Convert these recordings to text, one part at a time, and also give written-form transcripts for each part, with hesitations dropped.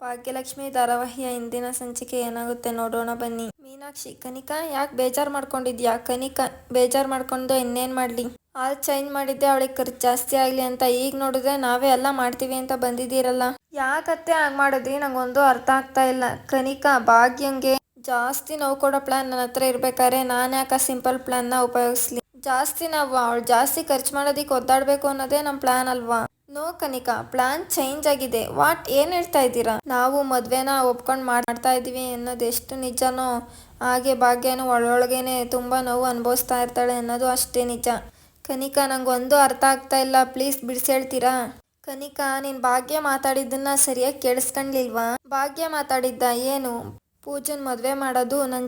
ಭಾಗ್ಯಲಕ್ಷ್ಮಿ ಧಾರಾವಾಹಿಯ ಇಂದಿನ ಸಂಚಿಕೆ ಏನಾಗುತ್ತೆ ನೋಡೋಣ ಬನ್ನಿ. ಮೀನಾಕ್ಷಿ, ಕನಿಕಾ ಯಾಕೆ ಬೇಜಾರು ಮಾಡ್ಕೊಂಡಿದ್ಯಾ? ಕನಿಕಾ ಬೇಜಾರು ಮಾಡ್ಕೊಂಡು ಇನ್ನೇನು ಮಾಡಲಿ, ಹಾಲು ಚೇಂಜ್ ಮಾಡಿದ್ದೆ ಅವಳಿಗೆ ಖರ್ಚು ಜಾಸ್ತಿ ಆಗಲಿ ಅಂತ. ಈಗ ನೋಡಿದ್ರೆ ನಾವೇ ಎಲ್ಲ ಮಾಡ್ತೀವಿ ಅಂತ ಬಂದಿದ್ದೀರಲ್ಲ, ಯಾಕತ್ತೆ ಹಾಗೆ ಮಾಡಿದ್ರಿ? ನಂಗೊಂದು ಅರ್ಥ ಆಗ್ತಾ ಇಲ್ಲ. ಕನಿಕಾ, ಭಾಗ್ಯಂಗೆ ಜಾಸ್ತಿ ನೋವು ಕೊಡೋ ಪ್ಲಾನ್ ನನ್ನ ಹತ್ರ ಇರ್ಬೇಕಾದ್ರೆ ನಾನು ಯಾಕೆ ಸಿಂಪಲ್ ಪ್ಲಾನ್ನ ಉಪಯೋಗಿಸ್ಲಿ? ಜಾಸ್ತಿ ನಾವು ಅವಳು ಜಾಸ್ತಿ ಖರ್ಚು ಮಾಡೋದಕ್ಕೆ ಒದ್ದಾಡಬೇಕು ಅನ್ನೋದೇ ನಮ್ಮ ಪ್ಲಾನ್ ಅಲ್ವಾ? ನೋ ಕನಿಕಾ, ಪ್ಲಾನ್ ಚೇಂಜ್ ಆಗಿದೆ. ವಾಟ್, ಏನು ಹೇಳ್ತಾ ಇದ್ದೀರಾ? ನಾವು ಮದುವೆನ ಒಪ್ಕೊಂಡು ಮಾಡ್ತಾ ಇದ್ದೀವಿ ಅನ್ನೋದು ಎಷ್ಟು ನಿಜನೋ ಹಾಗೆ ಭಾಗ್ಯನೂ ಒಳೊಳಗೇನೆ ತುಂಬ ನೋವು ಅನುಭವಿಸ್ತಾ ಇರ್ತಾಳೆ ಅನ್ನೋದು ಅಷ್ಟೇ ನಿಜ. ಕನಿಕಾ, ನಂಗೊಂದು ಅರ್ಥ ಆಗ್ತಾ ಇಲ್ಲ, ಪ್ಲೀಸ್ ಬಿಡಿಸಿ ಹೇಳ್ತೀರಾ? ಕನಿಕಾ, ನೀನು ಭಾಗ್ಯ ಮಾತಾಡಿದ್ದನ್ನ ಸರಿಯಾಗಿ ಕೇಳಿಸ್ಕೊಂಡ್ಲಿಲ್ವಾ? ಭಾಗ್ಯ ಮಾತಾಡಿದ್ದ ಏನು? ಪೂಜನ್ ಮದುವೆ ಮಾಡೋದು ನನ್ನ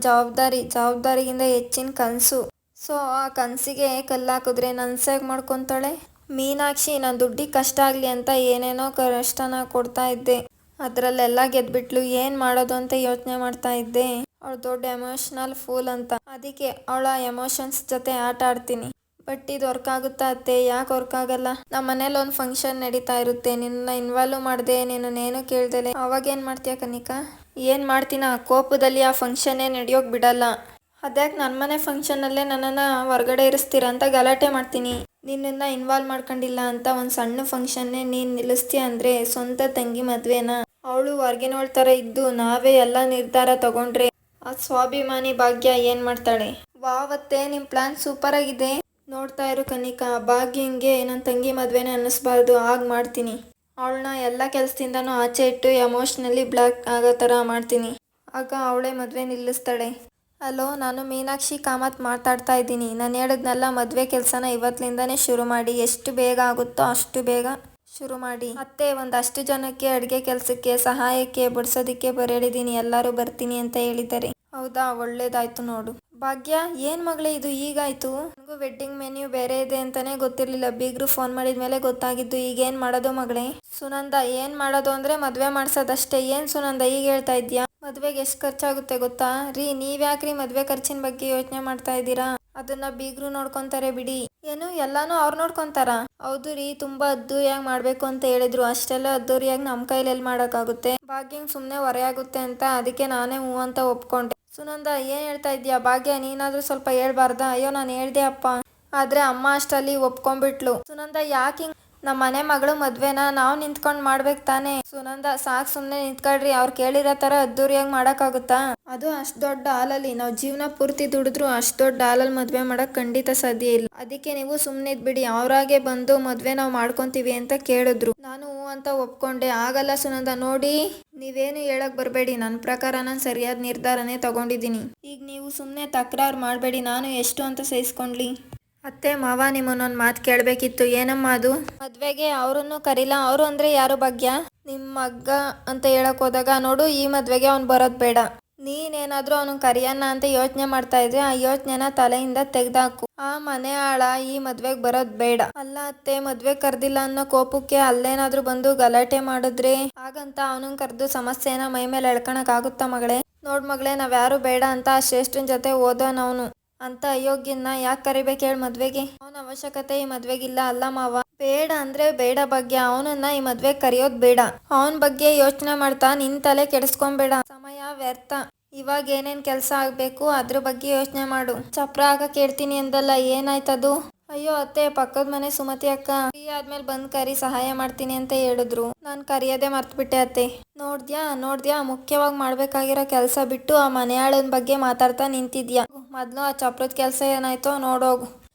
ಜವಾಬ್ದಾರಿಗಿಂತ ಹೆಚ್ಚಿನ ಕನಸು. ಸೊ ಆ ಕನಸಿಗೆ ಕಲ್ಲಾಕಿದ್ರೆ ನನ್ಸಾಗಿ ಮಾಡ್ಕೊತಾಳೆ. ಮೀನಾಕ್ಷಿ, ನಾನು ದುಡ್ಡಿಗೆ ಕಷ್ಟ ಆಗಲಿ ಅಂತ ಏನೇನೋ ಕಷ್ಟನ ಕೊಡ್ತಾ ಇದ್ದೆ, ಅದರಲ್ಲೆಲ್ಲ ಗೆದ್ಬಿಟ್ಲು. ಏನು ಮಾಡೋದು ಅಂತ ಯೋಚನೆ ಮಾಡ್ತಾ ಇದ್ದೆ. ಅವಳು ದೊಡ್ಡ ಎಮೋಷ್ನಲ್ ಫೂಲ್ ಅಂತ, ಅದಕ್ಕೆ ಅವಳ ಎಮೋಷನ್ಸ್ ಜೊತೆ ಆಟ ಆಡ್ತೀನಿ. ಬಟ್ ಇದು ವರ್ಕ್ ಆಗುತ್ತಾ ಅತ್ತೆ? ಯಾಕೆ ವರ್ಕ್ ಆಗಲ್ಲ? ನಮ್ಮ ಮನೇಲಿ ಒಂದು ಫಂಕ್ಷನ್ ನಡೀತಾ ಇರುತ್ತೆ, ನಿನ್ನ ಇನ್ವಾಲ್ವ್ ಮಾಡಿದೆ, ನಿನ್ನನ್ನೇನು ಕೇಳ್ದಲೆ, ಅವಾಗೇನು ಮಾಡ್ತೀಯ ಕನಿಕಾ? ಏನು ಮಾಡ್ತೀನ? ಕೋಪದಲ್ಲಿ ಆ ಫಂಕ್ಷನ್ನೇ ನಡೆಯೋಕೆ ಬಿಡಲ್ಲ. ಅದ್ಯಾಕೆ ನನ್ನ ಮನೆ ಫಂಕ್ಷನಲ್ಲೇ ನನ್ನನ್ನು ಹೊರಗಡೆ ಇರಿಸ್ತೀರ ಅಂತ ಗಲಾಟೆ ಮಾಡ್ತೀನಿ. ನಿನ್ನನ್ನು ಇನ್ವಾಲ್ವ್ ಮಾಡ್ಕೊಂಡಿಲ್ಲ ಅಂತ ಒಂದು ಸಣ್ಣ ಫಂಕ್ಷನ್ನೇ ನೀನು ನಿಲ್ಲಿಸ್ತೀಯ ಅಂದರೆ ಸ್ವಂತ ತಂಗಿ ಮದುವೆನ? ಅವಳು ಹೊರಗಿನೋಳ ಥರ ಇದ್ದು ನಾವೇ ಎಲ್ಲ ನಿರ್ಧಾರ ತಗೊಂಡ್ರೆ ಆ ಸ್ವಾಭಿಮಾನಿ ಭಾಗ್ಯ ಏನು ಮಾಡ್ತಾಳೆ? ವಾವತ್ತೆ, ನಿಮ್ಮ ಪ್ಲಾನ್ ಸೂಪರ್ ಆಗಿದೆ. ನೋಡ್ತಾ ಇರು ಕನಿಕಾ, ಭಾಗ್ಯಂಗೆ ನನ್ನ ತಂಗಿ ಮದುವೆನೇ ಅನ್ನಿಸ್ಬಾರ್ದು, ಆಗ ಮಾಡ್ತೀನಿ. ಅವಳನ್ನ ಎಲ್ಲ ಕೆಲಸದಿಂದನೂ ಆಚೆ ಇಟ್ಟು ಎಮೋಷ್ನಲಿ ಬ್ಲಾಕ್ ಆಗೋ ಥರ ಮಾಡ್ತೀನಿ. ಆಗ ಅವಳೇ ಮದುವೆ ನಿಲ್ಲಿಸ್ತಾಳೆ. ಹಲೋ, ನಾನು ಮೀನಾಕ್ಷಿ ಕಾಮತ್ ಮಾತಾಡ್ತಾ ಇದ್ದೀನಿ. ನಾನು ಹೇಳಿದ್ನಲ್ಲ, ಮದುವೆ ಕೆಲಸನ ಇವತ್ತಿನಿಂದನೇ ಶುರು ಮಾಡಿ, ಎಷ್ಟು ಬೇಗ ಆಗುತ್ತೋ ಅಷ್ಟು ಬೇಗ ಶುರು ಮಾಡಿ. ಅತ್ತೆ, ಒಂದಷ್ಟು ಜನಕ್ಕೆ ಅಡುಗೆ ಕೆಲಸಕ್ಕೆ ಸಹಾಯಕ್ಕೆ ಬಡಿಸೋದಕ್ಕೆ ಬರೆಡಿದ್ದೀನಿ, ಎಲ್ಲರೂ ಬರ್ತೀನಿ ಅಂತ ಹೇಳಿದ್ದಾರೆ. ಹೌದಾ, ಒಳ್ಳೇದಾಯ್ತು ನೋಡು. ಭಾಗ್ಯ, ಏನು ಮಗಳೇ ಇದು ಹೀಗಾಯ್ತು? ನನಗೂ ವೆಡ್ಡಿಂಗ್ ಮೆನ್ಯೂ ಬೇರೆ ಇದೆ ಅಂತಾನೆ ಗೊತ್ತಿರಲಿಲ್ಲ. ಬೀಗರು ಫೋನ್ ಮಾಡಿದ ಮೇಲೆ ಗೊತ್ತಾಗಿದ್ದು. ಈಗೇನು ಮಾಡೋದು ಮಗಳೇ? ಸುನಂದ, ಏನು ಮಾಡೋದು ಅಂದರೆ ಮದುವೆ ಮಾಡ್ಸೋದಷ್ಟೇ. ಏನು ಸುನಂದ ಈಗ ಹೇಳ್ತಾ ಇದೆಯಾ? ಮದುವೆಗೆ ಎಷ್ಟು ಖರ್ಚಾಗುತ್ತೆ ಗೊತ್ತಾ? ರೀ, ನೀವ್ಯಾಕ್ರಿ ಮದುವೆ ಖರ್ಚಿನ ಬಗ್ಗೆ ಯೋಚನೆ ಮಾಡ್ತಾ ಇದ್ದೀರಾ? ಅದನ್ನ ಬೀಗರು ನೋಡ್ಕೊತಾರೆ ಬಿಡಿ. ಏನು, ಎಲ್ಲಾನು ಅವ್ರು ನೋಡ್ಕೊತಾರ? ಹೌದು ರೀ, ತುಂಬ ಅದ್ದೂರಿಯಾಗಿ ಮಾಡಬೇಕು ಅಂತ ಹೇಳಿದ್ರು. ಅಷ್ಟೆಲ್ಲ ಅದ್ದೂರಿಯಾಗಿ ನಮ್ಮ ಕೈಲಿ ಮಾಡೋಕ್ಕಾಗುತ್ತೆ? ಭಾಗ್ಯಂಗೆ ಸುಮ್ಮನೆ ಹೊರೆಯಾಗುತ್ತೆ ಅಂತ ಅದಕ್ಕೆ ನಾನೇ ಹ್ಞೂ ಅಂತ ಒಪ್ಕೊಂಡೆ. ಸುನಂದ, ಏನು ಹೇಳ್ತಾ ಇದೆಯಾ? ಭಾಗ್ಯ, ನೀನಾದರೂ ಸ್ವಲ್ಪ ಹೇಳ್ಬಾರ್ದಾ? ಅಯ್ಯೋ, ನಾನು ಹೇಳ್ದೆ ಅಪ್ಪ, ಆದರೆ ಅಮ್ಮ ಅಷ್ಟಲ್ಲಿ ಒಪ್ಕೊಂಡ್ಬಿಟ್ಲು. ಸುನಂದ, ಯಾಕೆ ಹಿಂಗೆ? ನಮ್ಮ ಮನೆ ಮಗಳು ಮದುವೆನ ನಾವು ನಿಂತ್ಕೊಂಡು ಮಾಡ್ಬೇಕು ತಾನೇ? ಸುನಂದ, ಸಾಕು ಸುಮ್ಮನೆ ನಿಂತ್ಕೊಳ್ರಿ. ಅವ್ರು ಕೇಳಿರೋ ಥರ ಅದ್ದೂರಿಯಾಗಿ ಮಾಡೋಕ್ಕಾಗುತ್ತಾ? ಅದು ಅಷ್ಟು ದೊಡ್ಡ ಹಾಲಲ್ಲಿ ನಾವು ಜೀವನ ಪೂರ್ತಿ ದುಡಿದ್ರು ಅಷ್ಟು ದೊಡ್ಡ ಹಾಲಲ್ಲಿ ಮದುವೆ ಮಾಡೋಕ್ಕೆ ಖಂಡಿತ ಸಾಧ್ಯ ಇಲ್ಲ. ಅದಕ್ಕೆ ನೀವು ಸುಮ್ಮನೆ ಇದ್ಬಿಡಿ. ಅವರಾಗೆ ಬಂದು ಮದುವೆ ನಾವು ಮಾಡ್ಕೊತೀವಿ ಅಂತ ಕೇಳಿದ್ರು, ನಾನು ಹ್ಞೂ ಅಂತ ಒಪ್ಕೊಂಡೆ. ಆಗಲ್ಲ ಸುನಂದ, ನೋಡಿ, ನೀವೇನು ಹೇಳಕ್ ಬರಬೇಡಿ. ನನ್ನ ಪ್ರಕಾರ ನಾನು ಸರಿಯಾದ ನಿರ್ಧಾರನೇ ತಗೊಂಡಿದ್ದೀನಿ. ಈಗ ನೀವು ಸುಮ್ಮನೆ ತಕರಾರು ಮಾಡಬೇಡಿ. ನಾನು ಎಷ್ಟು ಅಂತ ಸಹಿಸ್ಕೊಂಡ್ಲಿ? ಅತ್ತೆ ಮಾವ, ನಿಮ್ಮನ್ನೊಂದು ಮಾತು ಕೇಳಬೇಕಿತ್ತು. ಏನಮ್ಮ ಅದು? ಮದುವೆಗೆ ಅವರನ್ನು ಕರೀಲ. ಅವರು ಅಂದರೆ ಯಾರು ಭಾಗ್ಯ? ನಿಮ್ಮ ಮಗ್ಗ ಅಂತ ಹೇಳಕ್ ಹೋದಾಗ, ನೋಡು, ಈ ಮದುವೆಗೆ ಅವ್ನು ಬರೋದು ಬೇಡ. ನೀನೇನಾದರೂ ಅವನು ಕರಿಯನ್ನ ಅಂತ ಯೋಚನೆ ಮಾಡ್ತಾ ಇದ್ರೆ ಆ ಯೋಚನೆನ ತಲೆಯಿಂದ ತೆಗೆದಾಕು. ಆ ಮನೆ ಆಳ ಈ ಮದ್ವೆಗೆ ಬರೋದು ಬೇಡ. ಅಲ್ಲ ಅತ್ತೆ, ಮದ್ವೆ ಕರ್ದಿಲ್ಲ ಅನ್ನೋ ಕೋಪಕ್ಕೆ ಅಲ್ಲೇನಾದ್ರೂ ಬಂದು ಗಲಾಟೆ ಮಾಡಿದ್ರೆ ಹಾಗಂತ ಅವನನ್ನ ಕರೆದು ಸಮಸ್ಯೆನ ಮೈ ಮೇಲೆ ಎಳ್ಕೊಳಕ್ ಆಗುತ್ತಾ ಮಗಳೇ? ನೋಡ್ ಮಗಳೇ, ನಾವ್ಯಾರು ಬೇಡ ಅಂತ ಆ ಶ್ರೇಷ್ಠನ ಜೊತೆ ಓದೋನವನು ಅಂತ ಅಯೋಗ್ಯನ ಯಾಕೆ ಕರಿಬೇಕು ಹೇಳಿ ಮದ್ವೆಗೆ? ಅವನ ಅವಶ್ಯಕತೆ ಈ ಮದ್ವೆಗಿಲ್ಲ. ಅಲ್ಲ ಮಾವ, ಬೇಡ ಅಂದ್ರೆ ಬೇಡ ಭಾಗ್ಯ. ಅವನನ್ನ ಈ ಮದ್ವೆಗೆ ಕರೆಯೋದು ಬೇಡ. ಅವನ ಬಗ್ಗೆ ಯೋಚನೆ ಮಾಡ್ತಾ ನಿನ್ ತಲೆ ಕೆಡಿಸ್ಕೊಂಬೇಡ, ಸಮಯ ವ್ಯರ್ಥ. ಇವಾಗ ಏನೇನ್ ಕೆಲಸ ಆಗ್ಬೇಕು ಅದ್ರ ಬಗ್ಗೆ ಯೋಚನೆ ಮಾಡು. ಚಪ್ರ ಹಾಕಕ್ ಹೇಳ್ತೀನಿ ಅಂದಲ್ಲ, ಏನಾಯ್ತದು? ಅಯ್ಯೋ ಅತ್ತೆ, ಪಕ್ಕದ ಮನೆ ಸುಮತಿ ಅಕ್ಕ ಫ್ರೀ ಆದ್ಮೇಲೆ ಬಂದ್ ಕರಿ, ಸಹಾಯ ಮಾಡ್ತೀನಿ ಅಂತ ಹೇಳಿದ್ರು. ನಾನು ಕರಿಯೋದೇ ಮರ್ತ್ಬಿಟ್ಟೆ ಅತ್ತೆ. ನೋಡ್ದ್ಯಾ, ಮುಖ್ಯವಾಗಿ ಮಾಡ್ಬೇಕಾಗಿರೋ ಕೆಲಸ ಬಿಟ್ಟು ಆ ಮನೆಯಾಳನ ಬಗ್ಗೆ ಮಾತಾಡ್ತಾ ನಿಂತಿದ್ಯಾ. ಮೊದ್ಲು ಆ ಚಪ್ರದ ಕೆಲಸ ಏನಾಯ್ತೋ ನೋಡೋಗು.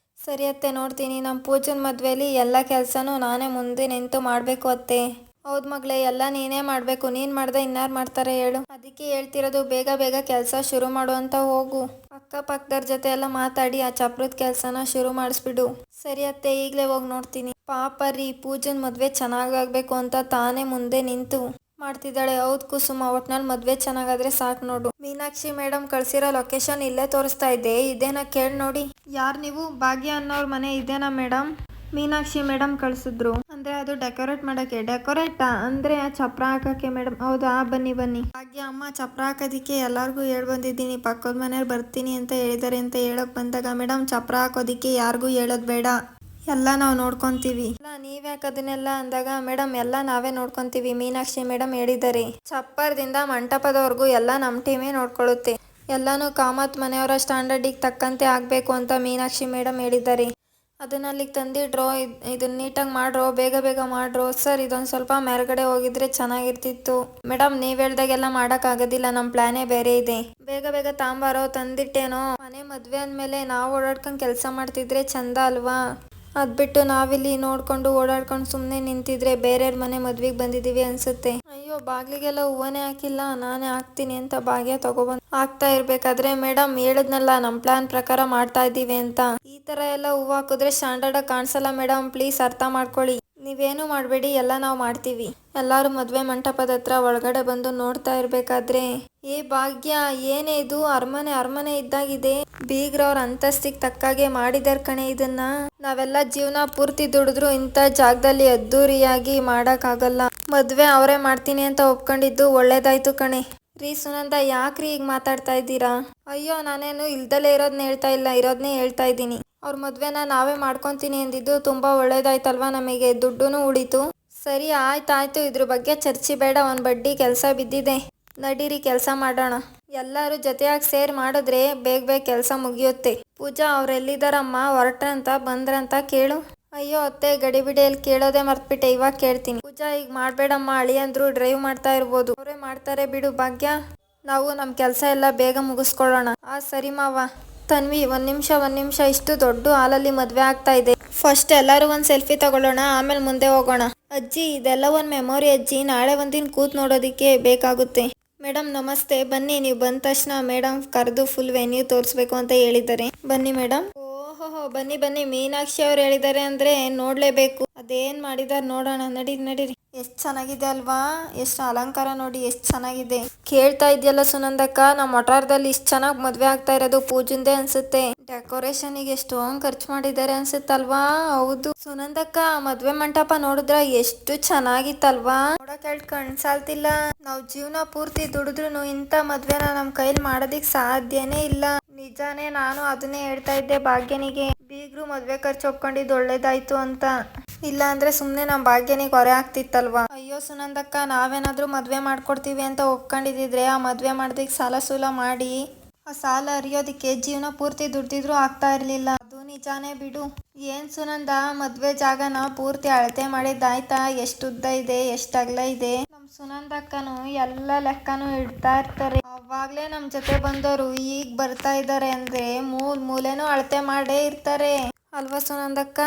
ಸರಿ ಅತ್ತೆ, ನೋಡ್ತೀನಿ. ನಮ್ಮ ಪೂಜನ್ ಮದ್ವೆಲಿ ಎಲ್ಲ ಕೆಲಸನೂ ನಾನೇ ಮುಂದೆ ನಿಂತು ಮಾಡ್ಬೇಕು ಅತ್ತೆ. ಹೌದ್ ಮಗಳೇ, ಎಲ್ಲ ನೀನೇ ಮಾಡ್ಬೇಕು. ನೀನ್ ಮಾಡ್ದೆ ಇನ್ಯಾರು ಮಾಡ್ತಾರೆ ಹೇಳು? ಅದಕ್ಕೆ ಹೇಳ್ತಿರೋದು, ಬೇಗ ಬೇಗ ಕೆಲಸ ಶುರು ಮಾಡು ಅಂತ. ಹೋಗು, ಅಕ್ಕಪಕ್ಕದವ್ರ ಜೊತೆ ಎಲ್ಲ ಮಾತಾಡಿ ಆ ಚಪ್ರದ ಕೆಲಸನ ಶುರು ಮಾಡಿಸ್ಬಿಡು. ಸರಿ ಅತ್ತೆ, ಈಗಲೇ ಹೋಗಿ ನೋಡ್ತೀನಿ. ಪಾಪ ರೀ, ಪೂಜನ್ ಮದ್ವೆ ಚೆನ್ನಾಗಾಗಬೇಕು ಅಂತ ತಾನೇ ಮುಂದೆ ನಿಂತು ಮಾಡ್ತಿದ್ದಾಳೆ. ಹೌದ್ ಕುಸುಮ, ಒಟ್ನಲ್ಲಿ ಮದ್ವೆ ಚೆನ್ನಾಗಾದ್ರೆ ಸಾಕು ನೋಡು. ಮೀನಾಕ್ಷಿ ಮೇಡಮ್ ಕಳ್ಸಿರೋ ಲೊಕೇಶನ್ ಇಲ್ಲೇ ತೋರಿಸ್ತಾ ಇದ್ದೆ, ಇದೇನಾ ಕೇಳಿ ನೋಡಿ. ಯಾರು ನೀವು? ಭಾಗ್ಯ ಅನ್ನೋರ್ ಮನೆ ಇದೇನಾ ಮೇಡಮ್? ಮೀನಾಕ್ಷಿ ಮೇಡಮ್ ಕಳಿಸಿದ್ರು. ಅಂದ್ರೆ ಅದು ಡೆಕೋರೇಟ್ ಮಾಡಕ್ಕೆ? ಡೆಕೋರೇಟಾ ಅಂದ್ರೆ ಚಪ್ರ ಹಾಕಕ್ಕೆ ಮೇಡಮ್. ಹೌದಾ, ಬನ್ನಿ. ಭಾಗ್ಯ ಅಮ್ಮ, ಚಪ್ರ ಹಾಕೋದಿಕ್ಕೆ ಎಲ್ಲಾರ್ಗು ಹೇಳ್ ಬಂದಿದ್ದೀನಿ. ಪಕ್ಕದ ಮನೆಯವ್ರು ಬರ್ತೀನಿ ಅಂತ ಹೇಳಿದಾರೆ ಅಂತ ಹೇಳಕ್ ಬಂದಾಗ, ಮೇಡಮ್ ಚಪ್ರ ಹಾಕೋದಿಕ್ಕೆ ಯಾರಿಗೂ ಹೇಳೋದು ಬೇಡ. ಎಲ್ಲ ನಾವು ನೋಡ್ಕೊಂತೀವಿ. ಇಲ್ಲ ನೀವ್ಯಾಕೆ ಅದನ್ನೆಲ್ಲ ಅಂದಾಗ, ಮೇಡಮ್ ಎಲ್ಲ ನಾವೇ ನೋಡ್ಕೊಂತೀವಿ, ಮೀನಾಕ್ಷಿ ಮೇಡಮ್ ಹೇಳಿದ್ದಾರೆ. ಚಪ್ಪರದಿಂದ ಮಂಟಪದವರೆಗೂ ಎಲ್ಲ ನಮ್ಮ ಟೀಮೇ ನೋಡ್ಕೊಳ್ಳುತ್ತೆ. ಎಲ್ಲಾನು ಕಾಮತ್ ಮನೆಯವರ ಸ್ಟ್ಯಾಂಡರ್ಡಿಗೆ ತಕ್ಕಂತೆ ಆಗಬೇಕು ಅಂತ ಮೀನಾಕ್ಷಿ ಮೇಡಮ್ ಹೇಳಿದ್ದಾರೆ. ಅದನ್ನ ಅಲ್ಲಿಗೆ ತಂದಿಡ್ರೋ, ಇದನ್ನ ನೀಟಾಗಿ ಮಾಡ್ರೋ, ಬೇಗ ಬೇಗ ಮಾಡ್ರೋ. ಸರ್ ಇದೊಂದು ಸ್ವಲ್ಪ ಮೇಲ್ಗಡೆ ಹೋಗಿದ್ರೆ ಚೆನ್ನಾಗಿರ್ತಿತ್ತು. ಮೇಡಮ್ ನೀವ್ ಹೇಳ್ದಾಗೆಲ್ಲ ಮಾಡಕ್ ಆಗೋದಿಲ್ಲ, ನಮ್ ಪ್ಲಾನೇ ಬೇರೆ ಇದೆ. ಬೇಗ ಬೇಗ ತಾಂಬಾರೋ, ತಂದಿಟ್ಟೇನೋ. ಮನೆ ಮದ್ವೆ ಅಂದ್ಮೇಲೆ ನಾವು ಓಡಾಡ್ಕೊಂಡು ಕೆಲಸ ಮಾಡ್ತಿದ್ರೆ ಚಂದ ಅಲ್ವಾ? ಅದ್ಬಿಟ್ಟು ನಾವಿಲ್ಲಿ ನೋಡ್ಕೊಂಡು ಓಡಾಡ್ಕೊಂಡು ಸುಮ್ಮನೆ ನಿಂತಿದ್ರೆ ಬೇರೆಯವ್ರ ಮನೆ ಮದ್ವೆಗೆ ಬಂದಿದೀವಿ ಅನ್ಸುತ್ತೆ. ಅಯ್ಯೋ ಬಾಗ್ಲಿಗೆಲ್ಲ ಹೂವನೇ ಹಾಕಿಲ್ಲ, ನಾನೇ ಹಾಕ್ತೀನಿ ಅಂತ ಭಾಗ್ಯ ತಗೊಬಂದು ಹಾಕ್ತಾ ಇರ್ಬೇಕಾದ್ರೆ, ಮೇಡಮ್ ಹೇಳಿದ್ನಲ್ಲ ನಮ್ ಪ್ಲಾನ್ ಪ್ರಕಾರ ಮಾಡ್ತಾ ಇದ್ದೀವಿ ಅಂತ. ಈ ತರ ಎಲ್ಲ ಹೂವು ಹಾಕಿದ್ರೆ ಸ್ಟ್ಯಾಂಡರ್ಡ್ ಆಗಿ ಕಾಣಿಸಲ್ಲ ಮೇಡಮ್, ಪ್ಲೀಸ್ ಅರ್ಥ ಮಾಡ್ಕೊಳ್ಳಿ. ನೀವೇನು ಮಾಡಬೇಡಿ, ಎಲ್ಲ ನಾವು ಮಾಡ್ತೀವಿ. ಎಲ್ಲಾರು ಮದ್ವೆ ಮಂಟಪದ ಹತ್ರ ಒಳಗಡೆ ಬಂದು ನೋಡ್ತಾ ಇರ್ಬೇಕಾದ್ರೆ, ಏ ಭಾಗ್ಯ ಏನೇ ಇದು, ಅರಮನೆ ಇದ್ದಾಗಿದೆ. ಬೀಗ್ರವ್ರ ಅಂತಸ್ತಿಗೆ ತಕ್ಕಾಗೆ ಮಾಡಿದಾರ್ ಕಣೆ ಇದನ್ನ. ನಾವೆಲ್ಲ ಜೀವನ ಪೂರ್ತಿ ದುಡಿದ್ರು ಇಂಥ ಜಾಗದಲ್ಲಿ ಅದ್ದೂರಿಯಾಗಿ ಮಾಡಕ್ ಆಗಲ್ಲ. ಮದ್ವೆ ಅವರೇ ಮಾಡ್ತೀನಿ ಅಂತ ಒಪ್ಕೊಂಡಿದ್ದು ಒಳ್ಳೇದಾಯ್ತು ಕಣೆ. ರೀ ಸುನಂದ, ಯಾಕ್ರಿ ಈಗ ಮಾತಾಡ್ತಾ ಇದ್ದೀರಾ? ಅಯ್ಯೋ ನಾನೇನು ಇಲ್ದಲೇ ಇರೋದನ್ನ ಹೇಳ್ತಾ ಇಲ್ಲ, ಇರೋದನ್ನೇ ಹೇಳ್ತಾ ಇದ್ದೀನಿ. ಅವ್ರ ಮದ್ವೆನ ನಾವೇ ಮಾಡ್ಕೊತೀನಿ ಅಂದಿದ್ದು ತುಂಬಾ ಒಳ್ಳೇದಾಯ್ತಲ್ವಾ, ನಮಗೆ ದುಡ್ಡುನು ಉಳಿತು. ಸರಿ ಆಯ್ತಾಯ್ತು, ಇದ್ರ ಬಗ್ಗೆ ಚರ್ಚೆ ಬೇಡ, ಒಂದ್ ಬಡ್ಡಿ ಕೆಲಸ ಬಿದ್ದಿದೆ. ನಡೀರಿ ಕೆಲಸ ಮಾಡೋಣ. ಎಲ್ಲರೂ ಜೊತೆಯಾಗಿ ಸೇರ್ ಮಾಡಿದ್ರೆ ಬೇಗ ಬೇಗ ಕೆಲಸ ಮುಗಿಯುತ್ತೆ. ಪೂಜಾ ಅವ್ರೆಲ್ಲಿದಾರಮ್ಮ, ಹೊರಟ್ರಂತ ಬಂದ್ರಂತ ಕೇಳು. ಅಯ್ಯೋ ಅತ್ತೆ ಗಡಿಬಿಡಿಯಲ್ಲಿ ಕೇಳೋದೇ ಮರ್ತ್ಬಿಟ್ಟೆ, ಇವಾಗ ಕೇಳ್ತೀನಿ. ಪೂಜಾ ಈಗ ಮಾಡ್ಬೇಡಮ್ಮ, ಅಳಿಯಂದ್ರು ಡ್ರೈವ್ ಮಾಡ್ತಾ ಇರ್ಬೋದು, ಅವರೇ ಮಾಡ್ತಾರೆ ಬಿಡು. ಭಾಗ್ಯ ನಾವು ನಮ್ಮ ಕೆಲಸ ಎಲ್ಲ ಬೇಗ ಮುಗಿಸ್ಕೊಳ್ಳೋಣ. ಸರಿ ಮಾವ. ತನ್ವಿ ಒಂದ್ ನಿಮಿಷ, ಇಷ್ಟು ದೊಡ್ಡ ಹಾಲಲ್ಲಿ ಮದ್ವೆ ಆಗ್ತಾ ಇದೆ. ಫಸ್ಟ್ ಎಲ್ಲರೂ ಒಂದ್ ಸೆಲ್ಫಿ ತಗೊಳ್ಳೋಣ, ಆಮೇಲೆ ಮುಂದೆ ಹೋಗೋಣ. ಅಜ್ಜಿ ಇದೆಲ್ಲ ಒಂದ್ ಮೆಮೊರಿ ಅಜ್ಜಿ, ನಾಳೆ ಒಂದಿನ ಕೂತ್ ನೋಡೋದಿಕ್ಕೆ ಬೇಕಾಗುತ್ತೆ. ಮೇಡಮ್ ನಮಸ್ತೆ, ಬನ್ನಿ. ನೀವು ಬಂದ ತಕ್ಷಣ ಮೇಡಮ್ ಕರೆದು ಫುಲ್ ವೆನ್ಯೂ ತೋರಿಸ್ಬೇಕು ಅಂತ ಹೇಳಿದ್ದಾರೆ. ಬನ್ನಿ ಮೇಡಮ್. ಓಹೋ ಬನ್ನಿ, ಮೀನಾಕ್ಷಿ ಅವ್ರು ಹೇಳಿದ್ದಾರೆ ಅಂದ್ರೆ ನೋಡ್ಲೇಬೇಕು. ಅದೇನ್ ಮಾಡಿದಾರ ನೋಡೋಣ, ನಡೀರಿ. ಎಷ್ಟ್ ಚೆನ್ನಾಗಿದೆ ಅಲ್ವಾ, ಎಷ್ಟು ಅಲಂಕಾರ ನೋಡಿ, ಎಷ್ಟ್ ಚೆನ್ನಾಗಿದೆ. ಕೇಳ್ತಾ ಇದೆಯಲ್ಲ ಸುನಂದಕ್ಕ, ನಮ್ಮ ವಠಾರದಲ್ಲಿ ಇಷ್ಟು ಚೆನ್ನಾಗಿ ಮದ್ವೆ ಆಗ್ತಾ ಇರೋದು ಪೂಜಂದೇ ಅನ್ಸುತ್ತೆ. ಡೆಕೋರೇಷನ್ಗೆ ಎಷ್ಟೊಂದು ಖರ್ಚು ಮಾಡಿದ್ದಾರೆ ಅನ್ಸುತ್ತಲ್ವಾ? ಹೌದು ಸುನಂದಕ್ಕ, ಮದ್ವೆ ಮಂಟಪ ನೋಡಿದ್ರ ಎಷ್ಟು ಚೆನ್ನಾಗಿತ್ತಲ್ವಾ? ನೋಡಕ್ ಕಣ್ಸಾಲ್ತಿಲ್ಲ. ನಾವ್ ಜೀವನ ಪೂರ್ತಿ ದುಡಿದ್ರು ಇಂಥ ಮದ್ವೆನ ನಮ್ ಕೈಲಿ ಮಾಡೋದಿಕ್ ಸಾಧ್ಯನೇ ಇಲ್ಲ. ನಿಜಾನೇ, ನಾನು ಅದನ್ನೇ ಹೇಳ್ತಾ ಇದ್ದೆ ಭಾಗ್ಯನಿಗೆ. ಬೀಗ್ರು ಮದ್ವೆ ಖರ್ಚು ಒಪ್ಕೊಂಡಿದ್ದು ಒಳ್ಳೇದಾಯ್ತು ಅಂತ. ಇಲ್ಲ ಅಂದ್ರೆ ಸುಮ್ನೆ ನಮ್ ಭಾಗ್ಯನಿಗೆ ಹೊರೆ ಆಗ್ತಿತ್ತಲ್ವಾ? ಅಯ್ಯೋ ಸುನಂದಕ್ಕ, ನಾವೇನಾದ್ರೂ ಮದ್ವೆ ಮಾಡ್ಕೊಡ್ತೀವಿ ಅಂತ ಒಪ್ಕೊಂಡಿದ್ರೆ ಆ ಮದ್ವೆ ಮಾಡೋದಿಕ್ ಸಾಲ ಸೂಲ ಮಾಡಿ ಆ ಸಾಲ ಅರಿಯೋದಿಕ್ಕೆ ಜೀವನ ಪೂರ್ತಿ ದುಡ್ದಿದ್ರು ಆಗ್ತಾ ಇರ್ಲಿಲ್ಲ. ಅದು ನಿಜಾನೇ ಬಿಡು. ಏನ್ ಸುನಂದ, ಮದ್ವೆ ಜಾಗನ ಪೂರ್ತಿ ಅಳತೆ ಮಾಡಿದ್ದಾಯ್ತಾ? ಎಷ್ಟು ಉದ್ದ ಇದೆ, ಎಷ್ಟು ಅಗಲ ಇದೆ? ನಮ್ ಸುನಂದಕ್ಕನು ಎಲ್ಲ ಲೆಕ್ಕನು ಇಡ್ತಾ ಇರ್ತಾರೆ. ಅವಾಗ್ಲೇ ನಮ್ ಜೊತೆ ಬಂದವರು ಈಗ ಬರ್ತಾ ಇದ್ದಾರೆ ಅಂದ್ರೆ ಮೂಲೆನೂ ಅಳತೆ ಮಾಡೇ ಇರ್ತಾರೆ ಅಲ್ವಾ ಸುನಂದಕ್ಕ?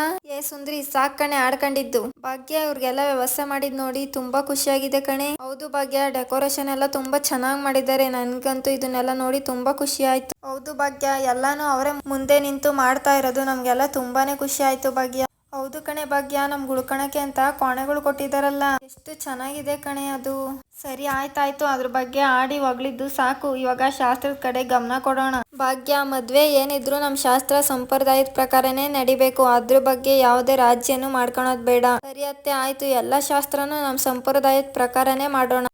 ಸುಂದ್ರಿ ಸಾಕ್ ಕಣೆ ಆಡ್ಕೊಂಡಿದ್ದು. ಭಾಗ್ಯ ಇವ್ರಿಗೆಲ್ಲ ವ್ಯವಸ್ಥೆ ಮಾಡಿದ್ ನೋಡಿ ತುಂಬಾ ಖುಷಿಯಾಗಿದೆ ಕಣೆ. ಹೌದು ಭಾಗ್ಯ, ಡೆಕೋರೇಷನ್ ಎಲ್ಲ ತುಂಬಾ ಚೆನ್ನಾಗ್ ಮಾಡಿದ್ದಾರೆ. ನನ್ಗಂತೂ ಇದನ್ನೆಲ್ಲ ನೋಡಿ ತುಂಬಾ ಖುಷಿ ಆಯ್ತು. ಹೌದು ಭಾಗ್ಯ, ಎಲ್ಲಾನು ಅವರೇ ಮುಂದೆ ನಿಂತು ಮಾಡ್ತಾ ಇರೋದು ನಮ್ಗೆಲ್ಲ ತುಂಬಾನೇ ಖುಷಿ ಆಯ್ತು ಭಾಗ್ಯ. ಹೌದು ಕಣೆ ಭಾಗ್ಯ, ನಮ್ಗೆ ಉಳ್ಕಣಕ್ಕೆ ಅಂತ ಕೋಣೆಗಳು ಕೊಟ್ಟಿದಾರಲ್ಲ, ಎಷ್ಟು ಚೆನ್ನಾಗಿದೆ ಕಣೆ ಅದು. ಸರಿ ಆಯ್ತಾಯ್ತು, ಅದ್ರ ಬಗ್ಗೆ ಆಡಿ ಹೊಗಳಿದ್ದು ಸಾಕು. ಇವಾಗ ಶಾಸ್ತ್ರದ ಕಡೆ ಗಮನ ಕೊಡೋಣ. ಭಾಗ್ಯ, ಮದ್ವೆ ಏನಿದ್ರು ನಮ್ ಶಾಸ್ತ್ರ ಸಂಪ್ರದಾಯದ ಪ್ರಕಾರನೇ ನಡಿಬೇಕು. ಅದ್ರ ಬಗ್ಗೆ ಯಾವುದೇ ರಾಜ್ಯನೂ ಮಾಡ್ಕೊಳೋದ್ ಬೇಡ. ಸರಿ ಅತ್ತೆ ಆಯ್ತು, ಎಲ್ಲಾ ಶಾಸ್ತ್ರನೂ ನಮ್ ಸಂಪ್ರದಾಯದ ಪ್ರಕಾರನೇ ಮಾಡೋಣ.